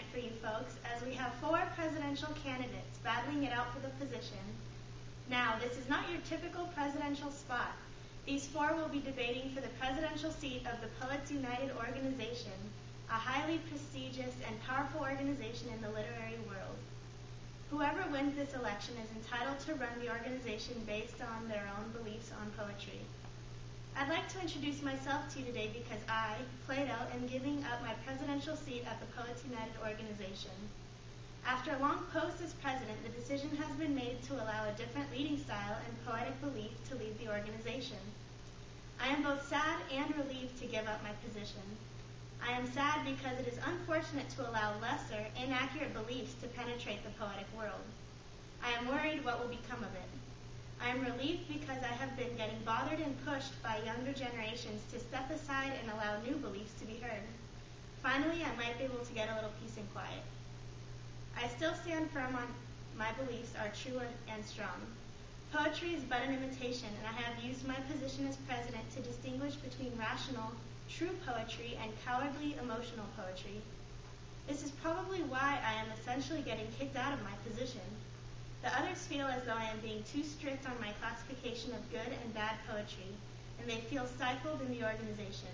tonight for you folks, as we have 4 presidential candidates battling it out for the position. Now, this is not your typical presidential spot. These 4 will be debating for the presidential seat of the Poets United organization, a highly prestigious and powerful organization in the literary world. Whoever wins this election is entitled to run the organization based on their own beliefs on poetry. I'd like to introduce myself to you today because I, Plato, am giving up my presidential seat at the Poets United organization. After a long post as president, the decision has been made to allow a different leading style and poetic belief to lead the organization. I am both sad and relieved to give up my position. I am sad because it is unfortunate to allow lesser, inaccurate beliefs to penetrate the poetic world. I am worried what will become of it. I am relieved because I have been getting bothered and pushed by younger generations to step aside and allow new beliefs to be heard. Finally, I might be able to get a little peace and quiet. I still stand firm on my beliefs are true and strong. Poetry is but an imitation, and I have used my position as president to distinguish between rational, true poetry and cowardly, emotional poetry. This is probably why I am essentially getting kicked out of my position. The others feel as though I am being too strict on my classification of good and bad poetry, and they feel stifled in the organization.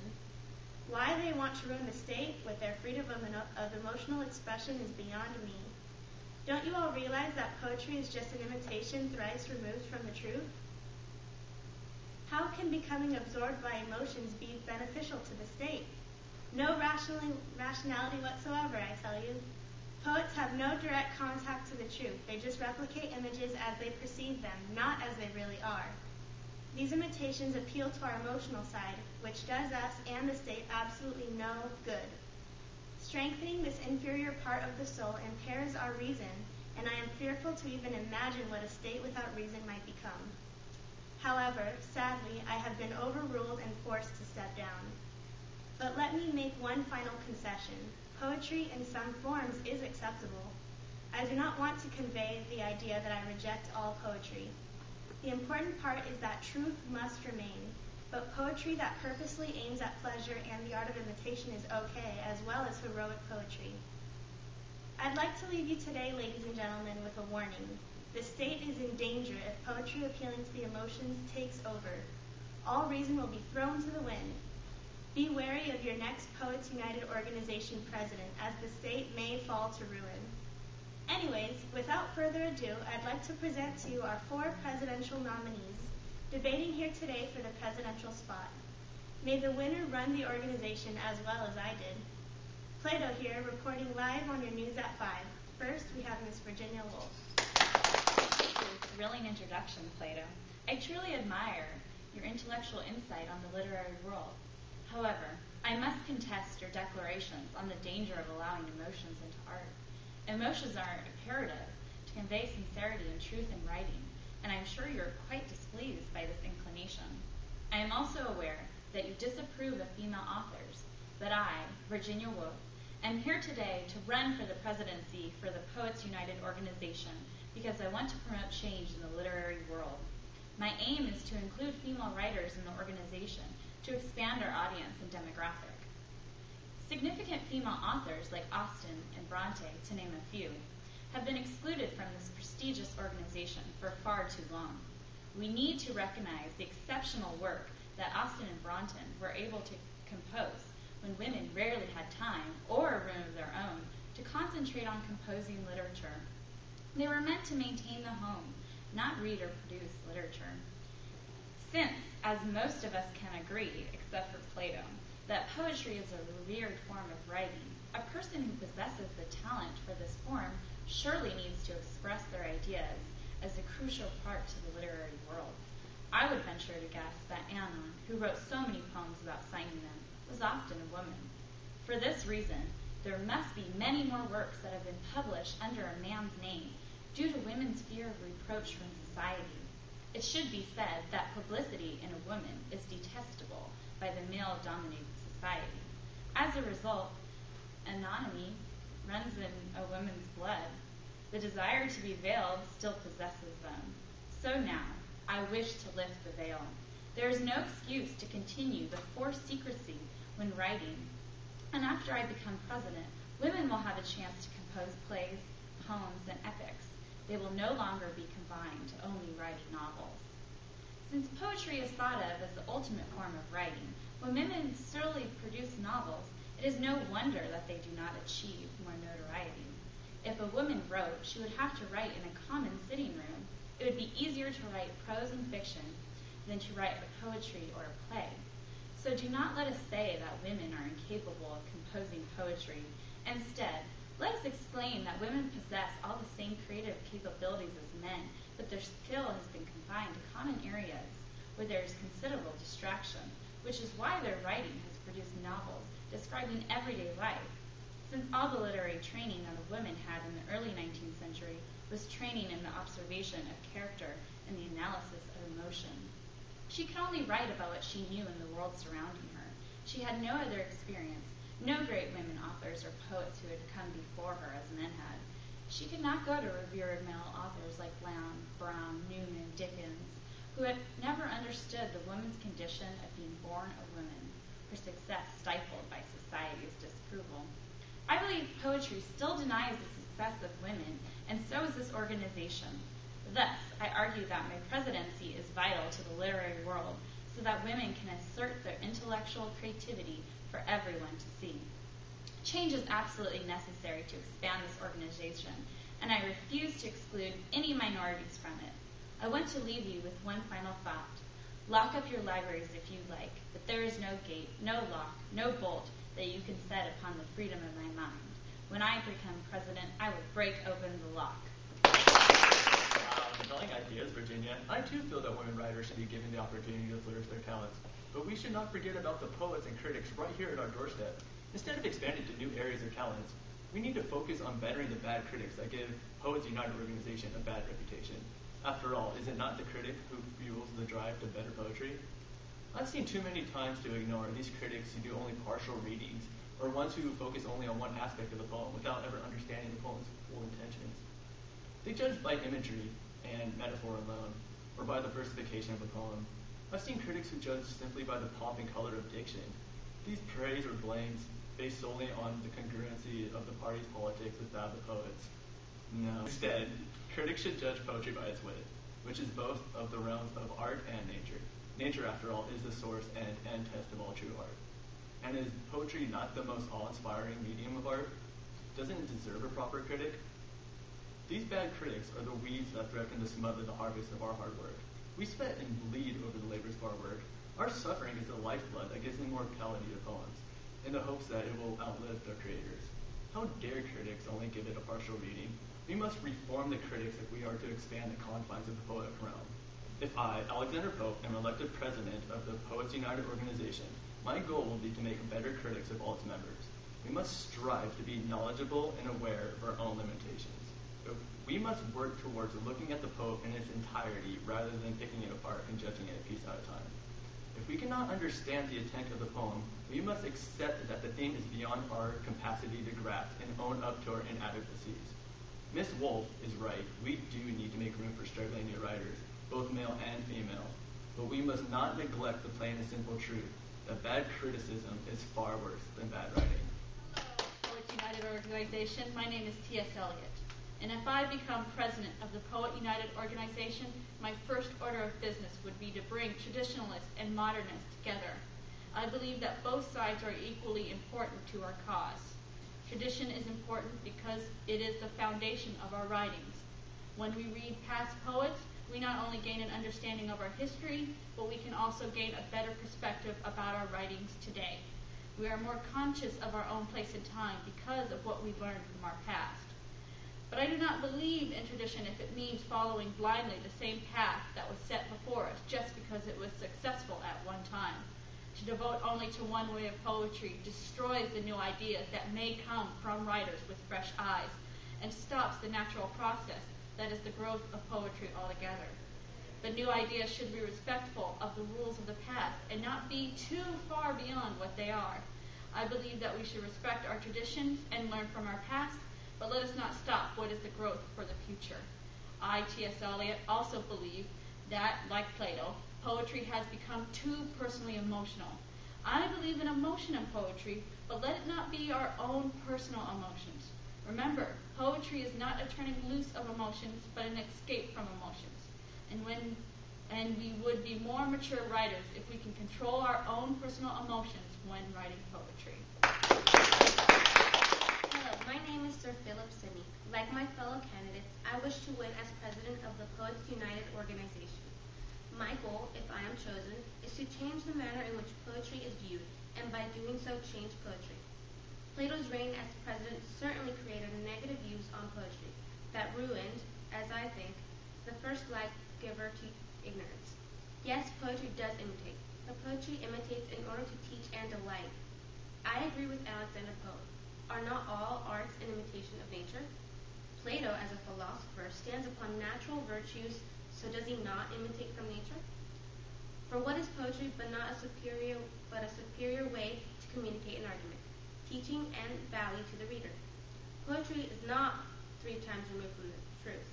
Why they want to ruin the state with their freedom of emotional expression is beyond me. Don't you all realize that poetry is just an imitation thrice removed from the truth? How can becoming absorbed by emotions be beneficial to the state? No rationality whatsoever, I tell you. Poets have no direct contact to the truth. They just replicate images as they perceive them, not as they really are. These imitations appeal to our emotional side, which does us and the state absolutely no good. Strengthening this inferior part of the soul impairs our reason, and I am fearful to even imagine what a state without reason might become. However, sadly, I have been overruled and forced to step down. But let me make one final concession. Poetry in some forms is acceptable. I do not want to convey the idea that I reject all poetry. The important part is that truth must remain, but poetry that purposely aims at pleasure and the art of imitation is okay, as well as heroic poetry. I'd like to leave you today, ladies and gentlemen, with a warning. The state is in danger if poetry appealing to the emotions takes over. All reason will be thrown to the wind. Be wary of your next Poets United organization president, as the state may fall to ruin. Anyways, without further ado, I'd like to present to you our 4 presidential nominees, debating here today for the presidential spot. May the winner run the organization as well as I did. Plato here, reporting live on your news at 5. First, we have Miss Virginia Woolf. Thank you for your thrilling introduction, Plato. I truly admire your intellectual insight on the literary world. However, I must contest your declarations on the danger of allowing emotions into art. Emotions are imperative to convey sincerity and truth in writing, and I'm sure you're quite displeased by this inclination. I am also aware that you disapprove of female authors, but I, Virginia Woolf, am here today to run for the presidency for the Poets United organization because I want to promote change in the literary world. My aim is to include female writers in the organization to expand our audience and demographic. Significant female authors like Austen and Bronte, to name a few, have been excluded from this prestigious organization for far too long. We need to recognize the exceptional work that Austen and Bronte were able to compose when women rarely had time or a room of their own to concentrate on composing literature. They were meant to maintain the home, not read or produce literature. Since, as most of us can agree, except for Plato, that poetry is a revered form of writing, a person who possesses the talent for this form surely needs to express their ideas as a crucial part to the literary world. I would venture to guess that Anna, who wrote so many poems about signing them, was often a woman. For this reason, there must be many more works that have been published under a man's name due to women's fear of reproach from society. It should be said that publicity in a woman is detestable by the male-dominated society. As a result, anonymity runs in a woman's blood. The desire to be veiled still possesses them. So now, I wish to lift the veil. There is no excuse to continue the forced secrecy when writing, and after I become president, Women will have a chance to compose plays, poems, and epics. They will no longer be confined to only writing novels. Since poetry is thought of as the ultimate form of writing, when women solely produce novels, it is no wonder that they do not achieve more notoriety. If a woman wrote, she would have to write in a common sitting room. It would be easier to write prose and fiction than to write poetry or a play. So do not let us say that women are incapable of composing poetry. Instead, let us exclaim that women possess all the same creative capabilities as men, but their skill has been confined to common areas where there is considerable distraction, which is why their writing has produced novels describing everyday life. Since all the literary training that a woman had in the early 19th century was training in the observation of character and the analysis of emotion. She could only write about what she knew in the world surrounding her. She had no other experience, no great women authors or poets who had come before her as men had. She could not go to revered male authors like Lamb, Brown, Newman, Dickens, who had never understood the woman's condition of being born a woman, her success stifled by society's disapproval. I believe poetry still denies the success of women, and so is this organization. Thus, I argue that my presidency is vital to the literary world so that women can assert their intellectual creativity for everyone to see. Change is absolutely necessary to expand this organization, and I refuse to exclude any minorities from it. I want to leave you with one final thought. Lock up your libraries if you like, but there is no gate, no lock, no bolt that you can set upon the freedom of my mind. When I become president, I will break open the lock. Compelling ideas, Virginia. I too feel that women writers should be given the opportunity to flourish their talents. But we should not forget about the poets and critics right here at our doorstep. Instead of expanding to new areas or talents, we need to focus on bettering the bad critics that give Poets United organization a bad reputation. After all, is it not the critic who fuels the drive to better poetry? I've seen too many times to ignore these critics who do only partial readings, or ones who focus only on one aspect of the poem without ever understanding the poem's full intentions. They judge by imagery and metaphor alone, or by the versification of a poem. I've seen critics who judge simply by the pomp and color of diction. These praise or blames based solely on the congruency of the party's politics with that of the poets. No. Instead, critics should judge poetry by its wit, which is both of the realms of art and nature. Nature, after all, is the source and end test of all true art. And is poetry not the most awe-inspiring medium of art? Doesn't it deserve a proper critic? These bad critics are the weeds that threaten to smother the harvest of our hard work. We sweat and bleed over the labors of our work. Our suffering is the lifeblood that gives immortality to poems, in the hopes that it will outlive their creators. How dare critics only give it a partial reading? We must reform the critics if we are to expand the confines of the poetic realm. If I, Alexander Pope, am elected president of the Poets United organization, my goal will be to make better critics of all its members. We must strive to be knowledgeable and aware of our own limitations. We must work towards looking at the poem in its entirety rather than picking it apart and judging it a piece at a time. If we cannot understand the intent of the poem, we must accept that the theme is beyond our capacity to grasp and own up to our inadequacies. Miss Wolf is right. We do need to make room for struggling new writers, both male and female. But we must not neglect the plain and simple truth that bad criticism is far worse than bad writing. Hello, Poets United organization. My name is T.S. Eliot. And if I become president of the Poet United organization, my first order of business would be to bring traditionalists and modernists together. I believe that both sides are equally important to our cause. Tradition is important because it is the foundation of our writings. When we read past poets, we not only gain an understanding of our history, but we can also gain a better perspective about our writings today. We are more conscious of our own place in time because of what we've learned from our past. But I do not believe in tradition if it means following blindly the same path that was set before us just because it was successful at one time. To devote only to one way of poetry destroys the new ideas that may come from writers with fresh eyes and stops the natural process that is the growth of poetry altogether. The new ideas should be respectful of the rules of the past and not be too far beyond what they are. I believe that we should respect our traditions and learn from our past, but let us not stop what is the growth for the future. I, T.S. Eliot, also believe that, like Plato, poetry has become too personally emotional. I believe in emotion in poetry, but let it not be our own personal emotions. Remember, poetry is not a turning loose of emotions, but an escape from emotions. And we would be more mature writers if we can control our own personal emotions when writing poetry. Hello, my name is Sir Philip Sidney. Like my fellow candidates, I wish to win as president of the Poets United organization. My goal, if I am chosen, is to change the manner in which poetry is viewed, and by doing so, change poetry. Plato's reign as president certainly created negative views on poetry that ruined, as I think, the first life giver to ignorance. Yes, poetry does imitate, but poetry imitates in order to teach and delight. I agree with Alexander Pope. Are not all arts an imitation of nature? Plato, as a philosopher, stands upon natural virtues, so does he not imitate from nature? For what is poetry but a superior way to communicate an argument, teaching and value to the reader? Poetry is not 3 times removed from the truth.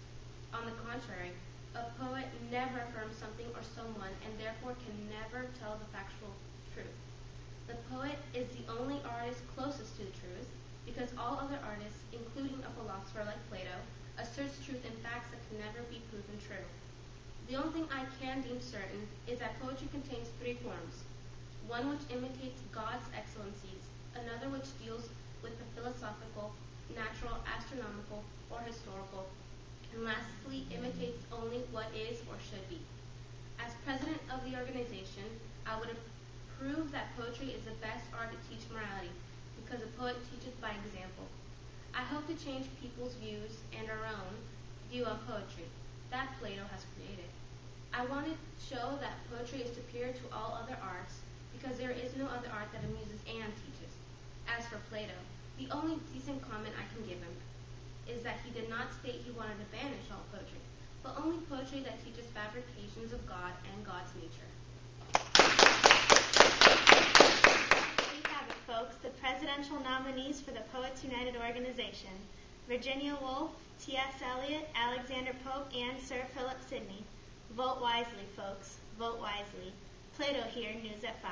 On the contrary, a poet never affirms something or someone and therefore can never tell the factual truth. The poet is the only artist closest to the truth because all other artists, including a philosopher like Plato, asserts truth in facts that can never be proven true. The only thing I can deem certain is that poetry contains 3 forms. One which imitates God's excellencies, another which deals with the philosophical, natural, astronomical, or historical, and lastly, imitates only what is or should be. As president of the organization, I would prove that poetry is the best art to teach morality, because a poet teaches by example. I hope to change people's views and our own view of poetry that Plato has created. I want to show that poetry is superior to all other arts, because there is no other art that amuses and teaches. As for Plato, the only decent comment I can give him is that he did not state he wanted to banish all poetry, but only poetry that teaches fabrications of God and God's nature. There you have it, folks, the presidential nominees for the Poets United organization: Virginia Woolf, T.S. Eliot, Alexander Pope, and Sir Philip Sidney. Vote wisely, folks. Vote wisely. Plato here, News at 5.